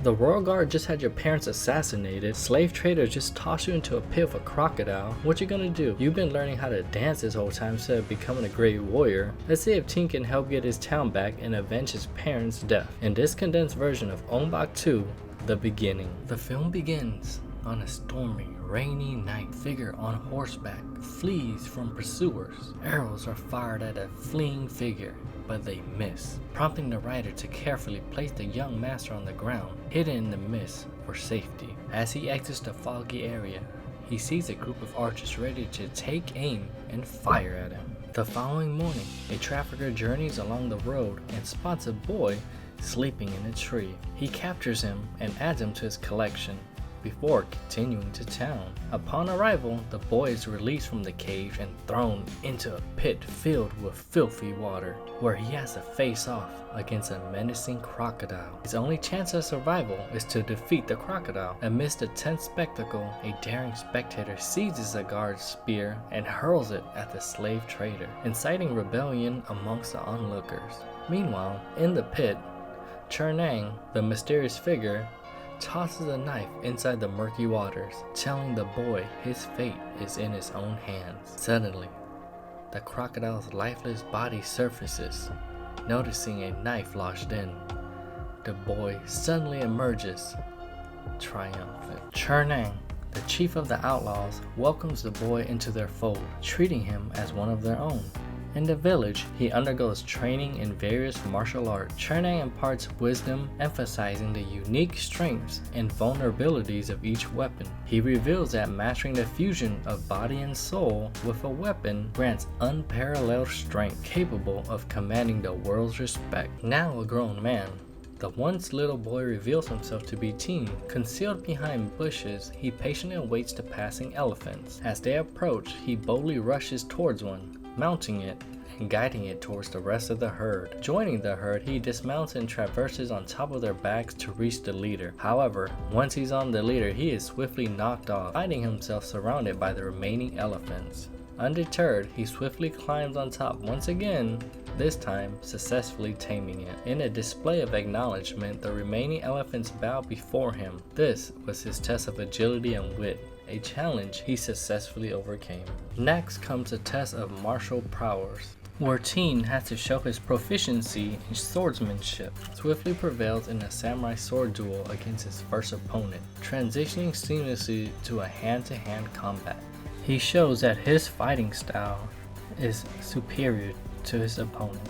The royal guard just had your parents assassinated. Slave traders just tossed you into a pit with a crocodile. What you gonna do? You've been learning how to dance this whole time instead of becoming a great warrior. Let's see if Tien can help get his town back and avenge his parents' death. In this condensed version of Ong Bak 2, The Beginning. The film begins on a stormy, rainy night. Figure on horseback flees from pursuers. Arrows are fired at a fleeing figure, but they miss, prompting the rider to carefully place the young master on the ground, hidden in the mist for safety. As he exits the foggy area, he sees a group of archers ready to take aim and fire at him. The following morning, a trafficker journeys along the road and spots a boy sleeping in a tree. He captures him and adds him to his collection before continuing to town. Upon arrival, the boy is released from the cage and thrown into a pit filled with filthy water, where he has to face off against a menacing crocodile. His only chance of survival is to defeat the crocodile. Amidst the tense spectacle, a daring spectator seizes a guard's spear and hurls it at the slave trader, inciting rebellion amongst the onlookers. Meanwhile, in the pit, Chernang, the mysterious figure, tosses a knife inside the murky waters, telling the boy his fate is in his own hands. Suddenly, the crocodile's lifeless body surfaces, noticing a knife lodged in. The boy suddenly emerges, triumphant. Chernang, the chief of the outlaws, welcomes the boy into their fold, treating him as one of their own. In the village, he undergoes training in various martial arts. Chernang imparts wisdom, emphasizing the unique strengths and vulnerabilities of each weapon. He reveals that mastering the fusion of body and soul with a weapon grants unparalleled strength, capable of commanding the world's respect. Now a grown man, the once little boy reveals himself to be Tien. Concealed behind bushes, he patiently awaits the passing elephants. As they approach, he boldly rushes towards one, mounting it and guiding it towards the rest of the herd. Joining the herd, he dismounts and traverses on top of their backs to reach the leader. However, once he's on the leader, he is swiftly knocked off, finding himself surrounded by the remaining elephants. Undeterred, he swiftly climbs on top once again, this time successfully taming it. In a display of acknowledgement, the remaining elephants bow before him. This was his test of agility and wit, a challenge he successfully overcame. Next comes a test of martial prowess, where Tien has to show his proficiency in swordsmanship. Swiftly prevails in a samurai sword duel against his first opponent, transitioning seamlessly to a hand-to-hand combat. He shows that his fighting style is superior to his opponent.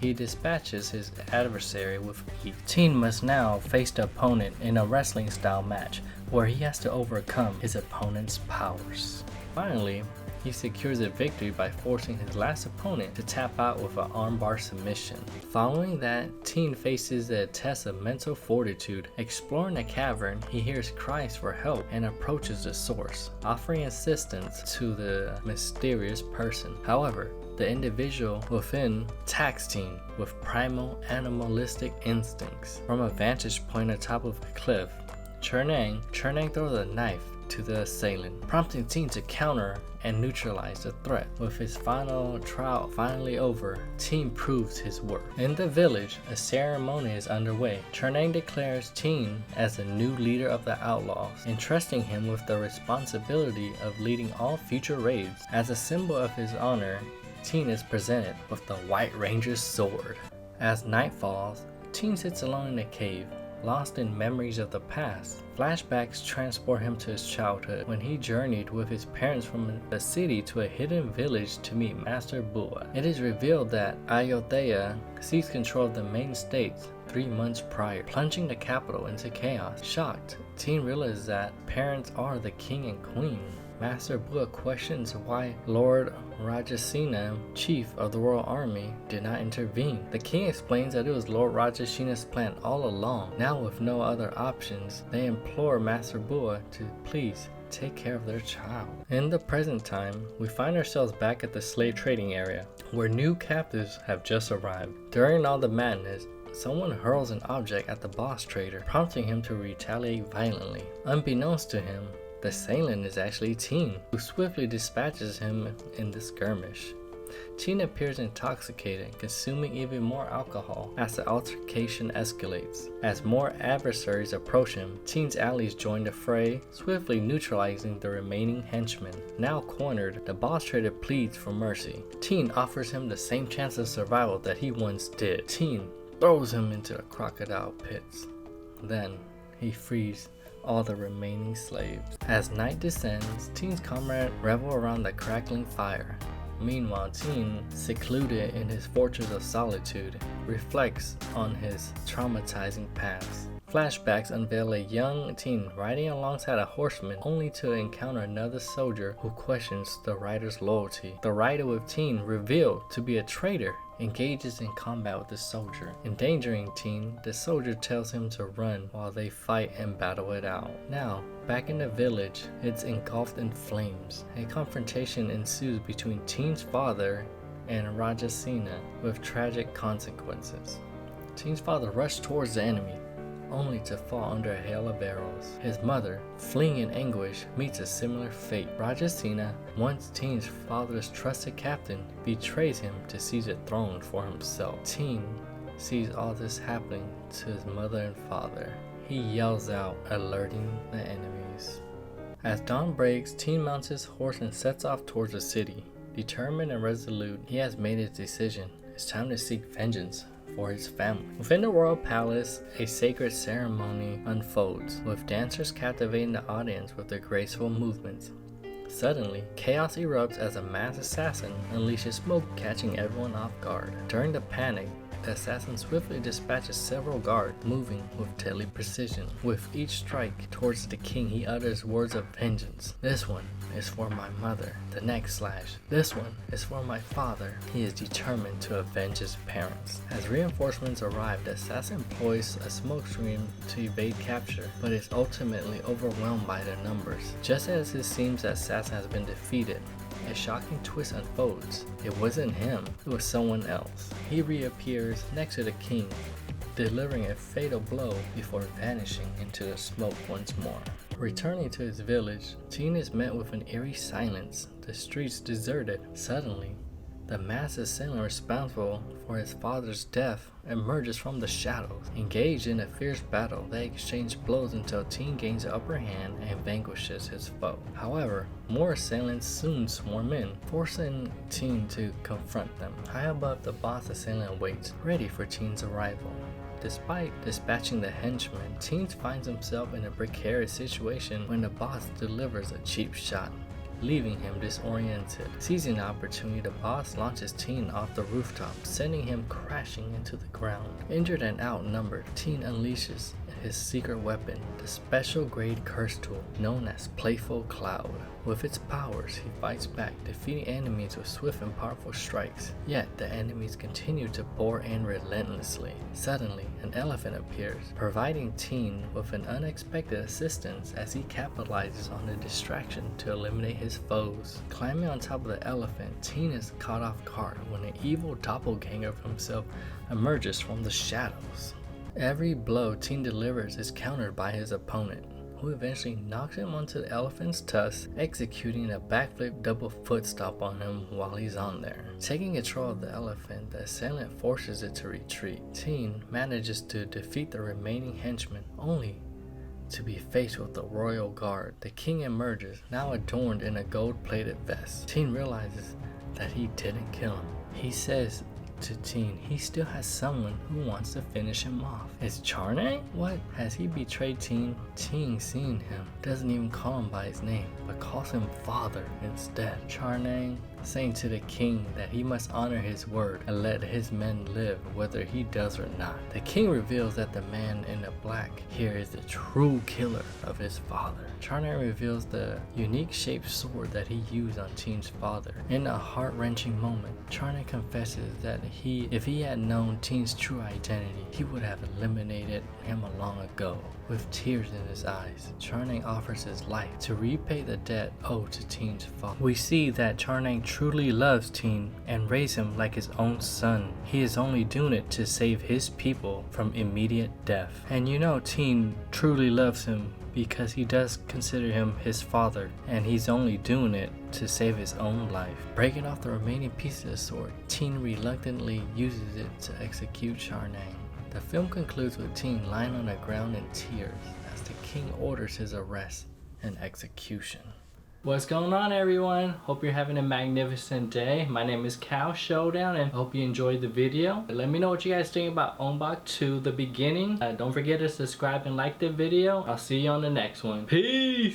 He dispatches his adversary with ease. Tien must now face the opponent in a wrestling style match, where he has to overcome his opponent's powers. Finally, he secures a victory by forcing his last opponent to tap out with an armbar submission. Following that, Tien faces a test of mental fortitude. Exploring a cavern, he hears cries for help and approaches the source, offering assistance to the mysterious person. However, the individual within attacks Tien with primal animalistic instincts. From a vantage point atop of a cliff, Chernang throws a knife to the assailant, prompting Tien to counter and neutralize the threat. With his final trial finally over, Tien proves his worth. In the village, a ceremony is underway. Chernang declares Tien as the new leader of the outlaws, entrusting him with the responsibility of leading all future raids. As a symbol of his honor, Tien is presented with the White Ranger's sword. As night falls, Tien sits alone in a cave, lost in memories of the past. Flashbacks transport him to his childhood, when he journeyed with his parents from the city to a hidden village to meet Master Bua. It is revealed that Ayodhya seized control of the main states 3 months prior, plunging the capital into chaos. Shocked, Tien realizes that parents are the king and queen. Master Bua questions why Lord Rajasena, chief of the royal army, did not intervene. The king explains that it was Lord Rajasena's plan all along. Now with no other options, they implore Master Bua to please take care of their child. In the present time, we find ourselves back at the slave trading area, where new captives have just arrived. During all the madness, someone hurls an object at the boss trader, prompting him to retaliate violently. Unbeknownst to him, the assailant is actually Tien, who swiftly dispatches him in the skirmish. Tien appears intoxicated, consuming even more alcohol as the altercation escalates. As more adversaries approach him, Tien's allies join the fray, swiftly neutralizing the remaining henchmen. Now cornered, the boss trader pleads for mercy. Tien offers him the same chance of survival that he once did. Tien throws him into the crocodile pits. Then he frees all the remaining slaves. As night descends, Tien's comrades revel around the crackling fire. Meanwhile, Tien, secluded in his fortress of solitude, reflects on his traumatizing past. Flashbacks unveil a young Tien riding alongside a horseman, only to encounter another soldier who questions the rider's loyalty. The rider with Tien, revealed to be a traitor, engages in combat with the soldier. Endangering Tien, the soldier tells him to run while they fight and battle it out. Now, back in the village, it's engulfed in flames. A confrontation ensues between Tien's father and Rajasena, with tragic consequences. Tien's father rushed towards the enemy, only to fall under a hail of arrows. His mother, fleeing in anguish, meets a similar fate. Rajasena, once Tien's father's trusted captain, betrays him to seize the throne for himself. Tien sees all this happening to his mother and father. He yells out, alerting the enemies. As dawn breaks, Tien mounts his horse and sets off towards the city. Determined and resolute, he has made his decision. It's time to seek vengeance for his family. Within the royal palace, a sacred ceremony unfolds, with dancers captivating the audience with their graceful movements. Suddenly, chaos erupts as a masked assassin unleashes smoke, catching everyone off guard. During the panic, the assassin swiftly dispatches several guards, moving with deadly precision. With each strike towards the king, he utters words of vengeance. This one is for my mother. The next slash. This one is for my father. He is determined to avenge his parents. As reinforcements arrive, the assassin employs a smoke screen to evade capture, but is ultimately overwhelmed by the numbers. Just as it seems the assassin has been defeated, a shocking twist unfolds. It wasn't him, it was someone else. He reappears next to the king, delivering a fatal blow before vanishing into the smoke once more. Returning to his village, Tien is met with an eerie silence, the streets deserted. Suddenly, the masked assailant responsible for his father's death emerges from the shadows. Engaged in a fierce battle, they exchange blows until Tien gains the upper hand and vanquishes his foe. However, more assailants soon swarm in, forcing Tien to confront them. High above, the boss assailant waits, ready for Tien's arrival. Despite dispatching the henchman, Tien finds himself in a precarious situation when the boss delivers a cheap shot, leaving him disoriented. Seizing the opportunity, the boss launches Tien off the rooftop, sending him crashing into the ground. Injured and outnumbered, Tien unleashes his secret weapon, the special grade curse tool known as Playful Cloud. With its powers, he fights back, defeating enemies with swift and powerful strikes. Yet, the enemies continue to pour in relentlessly. Suddenly, an elephant appears, providing Tien with an unexpected assistance as he capitalizes on the distraction to eliminate his foes. Climbing on top of the elephant, Tien is caught off guard when an evil doppelganger of himself emerges from the shadows. Every blow Tien delivers is countered by his opponent, who eventually knocks him onto the elephant's tusk, executing a backflip double foot stomp on him while he's on there. Taking control of the elephant, the assailant forces it to retreat. Tien manages to defeat the remaining henchmen, only to be faced with the royal guard. The king emerges, now adorned in a gold-plated vest. Tien realizes that he didn't kill him. He says to Tien he still has someone who wants to finish him off. It's Charnang? What? Has he betrayed Tien? Tien, seeing him, doesn't even call him by his name, but calls him father instead. Charnang, saying to the king that he must honor his word and let his men live whether he does or not. The king reveals that the man in the black here is the true killer of his father. Charnang reveals the unique shaped sword that he used on Tien's father. In a heart-wrenching moment, Charnang confesses that if he had known Tien's true identity, he would have eliminated him long ago. With tears in his eyes, Charnang offers his life to repay the debt owed to Tien's father. We see that Charnang truly loves Tien and raised him like his own son. He is only doing it to save his people from immediate death. And you know Tien truly loves him because he does consider him his father, and he's only doing it to save his own life. Breaking off the remaining piece of the sword, Tien reluctantly uses it to execute Charnaine. The film concludes with Tien lying on the ground in tears as the king orders his arrest and execution. What's going on, everyone? Hope you're having a magnificent day. My name is Cow Showdown and I hope you enjoyed the video. Let me know what you guys think about Ong Bak to the beginning. Don't forget to subscribe and like the video. I'll see you on the next one. Peace!